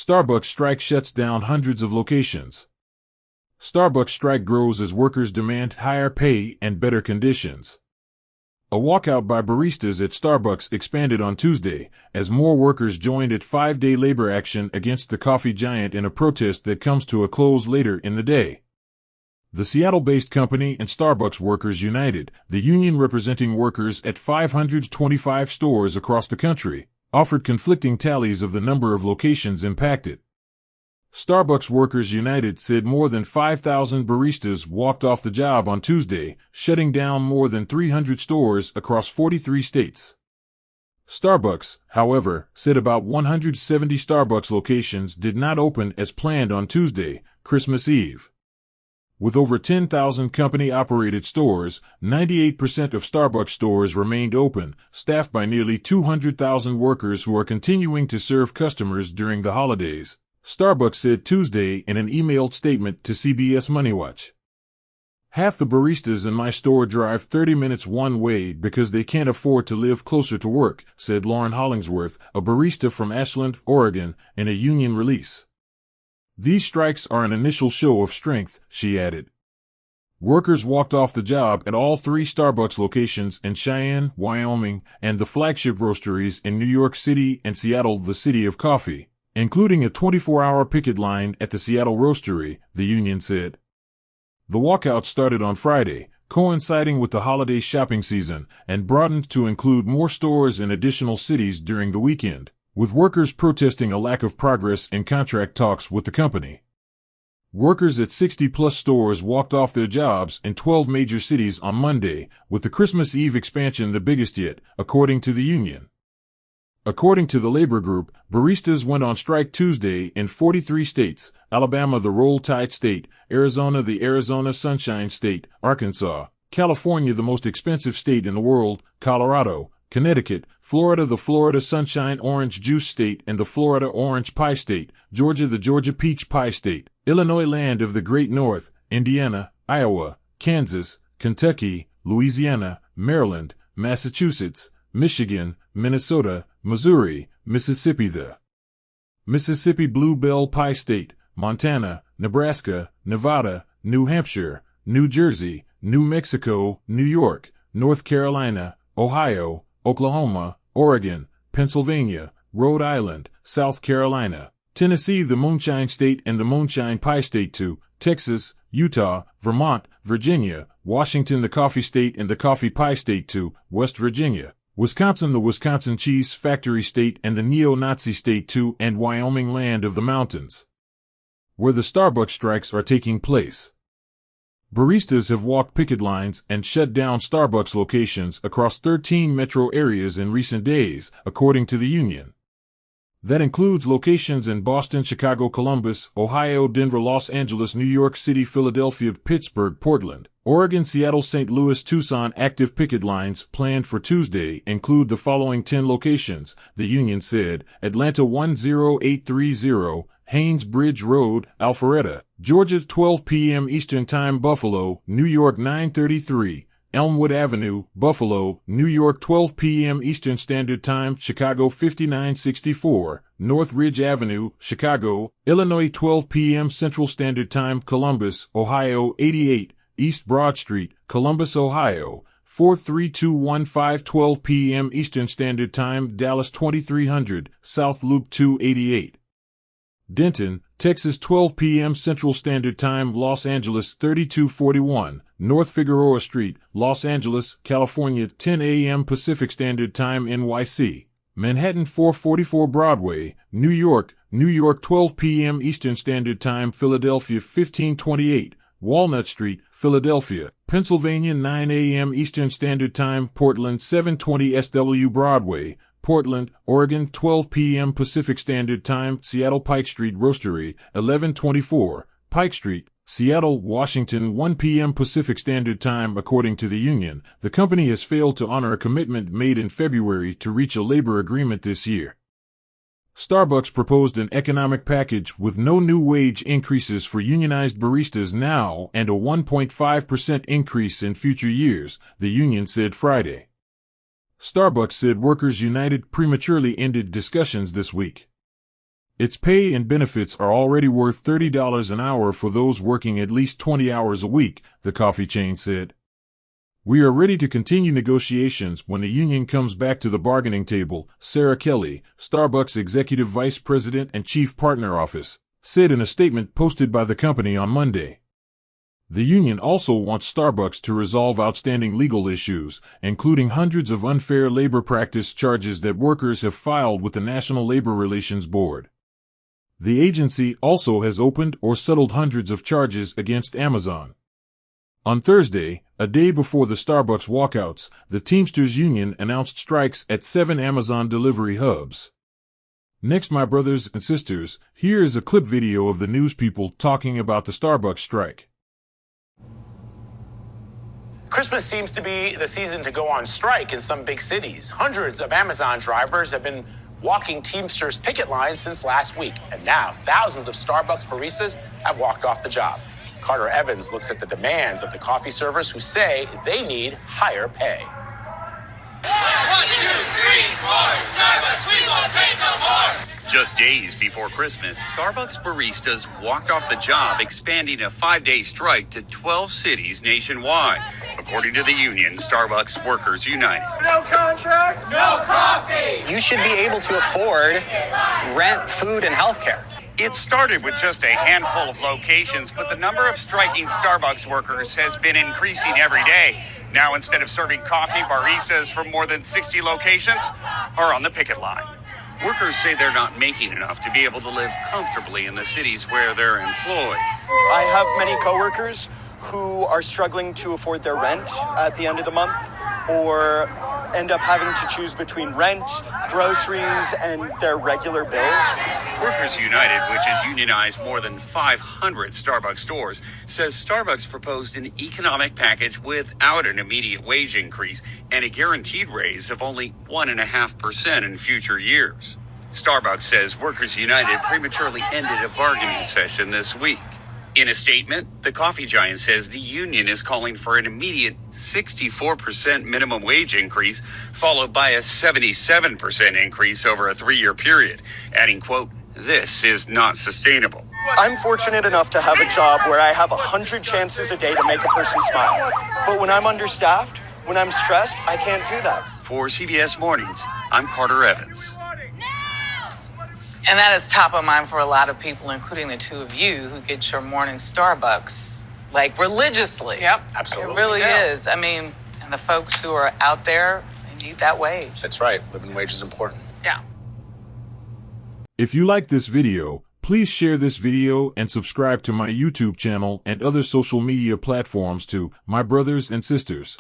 Starbucks strike shuts down hundreds of locations. Starbucks strike grows as workers demand higher pay and better conditions. A walkout by baristas at Starbucks expanded on Tuesday as more workers joined at five-day labor action against the coffee giant in a protest that comes to a close later in the day. The Seattle-based company and Starbucks Workers United, the union representing workers at 525 stores across the country, offered conflicting tallies of the number of locations impacted. Starbucks Workers United said more than 5,000 baristas walked off the job on Tuesday, shutting down more than 300 stores across 43 states. Starbucks, however, said about 170 Starbucks locations did not open as planned on Tuesday, Christmas Eve. With over 10,000 company-operated stores, 98% of Starbucks stores remained open, staffed by nearly 200,000 workers who are continuing to serve customers during the holidays, Starbucks said Tuesday in an emailed statement to CBS MoneyWatch. "Half the baristas in my store drive 30 minutes one way because they can't afford to live closer to work," said Lauren Hollingsworth, a barista from Ashland, Oregon, in a union release. "These strikes are an initial show of strength," she added. Workers walked off the job at all three Starbucks locations in Cheyenne, Wyoming, and the flagship roasteries in New York City and Seattle, the city of coffee, including a 24-hour picket line at the Seattle Roastery, the union said. The walkout started on Friday, coinciding with the holiday shopping season, and broadened to include more stores in additional cities during the weekend, with workers protesting a lack of progress in contract talks with the company. Workers at 60-plus stores walked off their jobs in 12 major cities on Monday, with the Christmas Eve expansion the biggest yet, according to the union. According to the labor group, baristas went on strike Tuesday in 43 states: Alabama, the Roll Tide State; Arizona, the Arizona Sunshine State; Arkansas; California, the most expensive state in the world; Colorado; Connecticut; Florida, the Florida Sunshine Orange Juice State and the Florida Orange Pie State; Georgia, the Georgia Peach Pie State; Illinois, land of the Great North; Indiana; Iowa; Kansas; Kentucky; Louisiana; Maryland; Massachusetts; Michigan; Minnesota; Missouri; Mississippi, the Mississippi Bluebell Pie State; Montana; Nebraska; Nevada; New Hampshire; New Jersey; New Mexico; New York; North Carolina; Ohio; Oklahoma; Oregon; Pennsylvania; Rhode Island; South Carolina; Tennessee, the Moonshine State and the Moonshine Pie State too; Texas; Utah; Vermont; Virginia; Washington, the Coffee State and the Coffee Pie State too; West Virginia; Wisconsin, the Wisconsin Cheese Factory State and the Neo-Nazi State too; and Wyoming, land of the mountains, where the Starbucks strikes are taking place. Baristas have walked picket lines and shut down Starbucks locations across 13 metro areas in recent days, according to the union. That includes locations in Boston, Chicago, Columbus, Ohio, Denver, Los Angeles, New York City, Philadelphia, Pittsburgh, Portland, Oregon, Seattle, St. Louis, Tucson. Active picket lines planned for Tuesday include the following 10 locations, the union said: Atlanta 10830, Haynes Bridge Road, Alpharetta, Georgia 12 p.m. Eastern Time; Buffalo, New York 933, Elmwood Avenue, Buffalo, New York 12 p.m. Eastern Standard Time; Chicago 5964, North Ridge Avenue, Chicago, Illinois 12 p.m. Central Standard Time; Columbus, Ohio 88, East Broad Street, Columbus, Ohio, 43215, 12 p.m. Eastern Standard Time; Dallas 2300, South Loop 288. Denton, Texas 12 p.m. Central Standard Time; Los Angeles 3241, North Figueroa Street, Los Angeles, California 10 a.m. Pacific Standard Time; NYC, Manhattan 444 Broadway, New York 12 p.m. Eastern Standard Time; Philadelphia 1528, Walnut Street, Philadelphia, Pennsylvania 9 a.m. Eastern Standard Time; Portland 720 SW Broadway, Portland, Oregon 12 p.m. Pacific Standard Time; Seattle Pike Street Roastery, 1124, Pike Street, Seattle, Washington 1 p.m. Pacific Standard Time. According to the union, the company has failed to honor a commitment made in February to reach a labor agreement this year. Starbucks proposed an economic package with no new wage increases for unionized baristas now and a 1.5% increase in future years, the union said Friday. Starbucks said Workers United prematurely ended discussions this week. Its pay and benefits are already worth $30 an hour for those working at least 20 hours a week, the coffee chain said. We are ready to continue negotiations when the union comes back to the bargaining table, Sarah Kelly, Starbucks Executive Vice President and Chief Partner Office, said in a statement posted by the company on Monday. The union also wants Starbucks to resolve outstanding legal issues, including hundreds of unfair labor practice charges that workers have filed with the National Labor Relations Board. The agency also has opened or settled hundreds of charges against Amazon. On Thursday, a day before the Starbucks walkouts, the Teamsters Union announced strikes at 7 Amazon delivery hubs. Next, my brothers and sisters, here is a clip video of the news people talking about the Starbucks strike. Christmas seems to be the season to go on strike in some big cities. Hundreds of Amazon drivers have been walking Teamsters picket lines since last week, and now thousands of Starbucks baristas have walked off the job. Carter Evans looks at the demands of the coffee servers who say they need higher pay. 1, 2, 3, 4, Starbucks, we won't take no more. Just days before Christmas, Starbucks baristas walked off the job, expanding a 5-day strike to 12 cities nationwide, according to the union, Starbucks Workers United. No contracts, no coffee. You should be able to afford rent, food, and healthcare. It started with just a handful of locations, but the number of striking Starbucks workers has been increasing every day. Now, instead of serving coffee, baristas from more than 60 locations are on the picket line. Workers say they're not making enough to be able to live comfortably in the cities where they're employed. I have many coworkers who are struggling to afford their rent at the end of the month, or end up having to choose between rent, groceries, and their regular bills. Workers United, which has unionized more than 500 Starbucks stores, says Starbucks proposed an economic package without an immediate wage increase and a guaranteed raise of only 1.5% in future years. Starbucks says Workers United prematurely ended a bargaining session this week. In a statement, the coffee giant says the union is calling for an immediate 64% minimum wage increase, followed by a 77% increase over a 3-year period, adding, quote, "This is not sustainable." I'm fortunate enough to have a job where I have 100 chances a day to make a person smile. But when I'm understaffed, when I'm stressed, I can't do that. For CBS Mornings, I'm Carter Evans. And that is top of mind for a lot of people, including the two of you who get your morning Starbucks, like, religiously. Yep, absolutely. It really is. I mean, and the folks who are out there, they need that wage. That's right. Living wage is important. Yeah. If you like this video, please share this video and subscribe to my YouTube channel and other social media platforms to My Brothers and Sisters.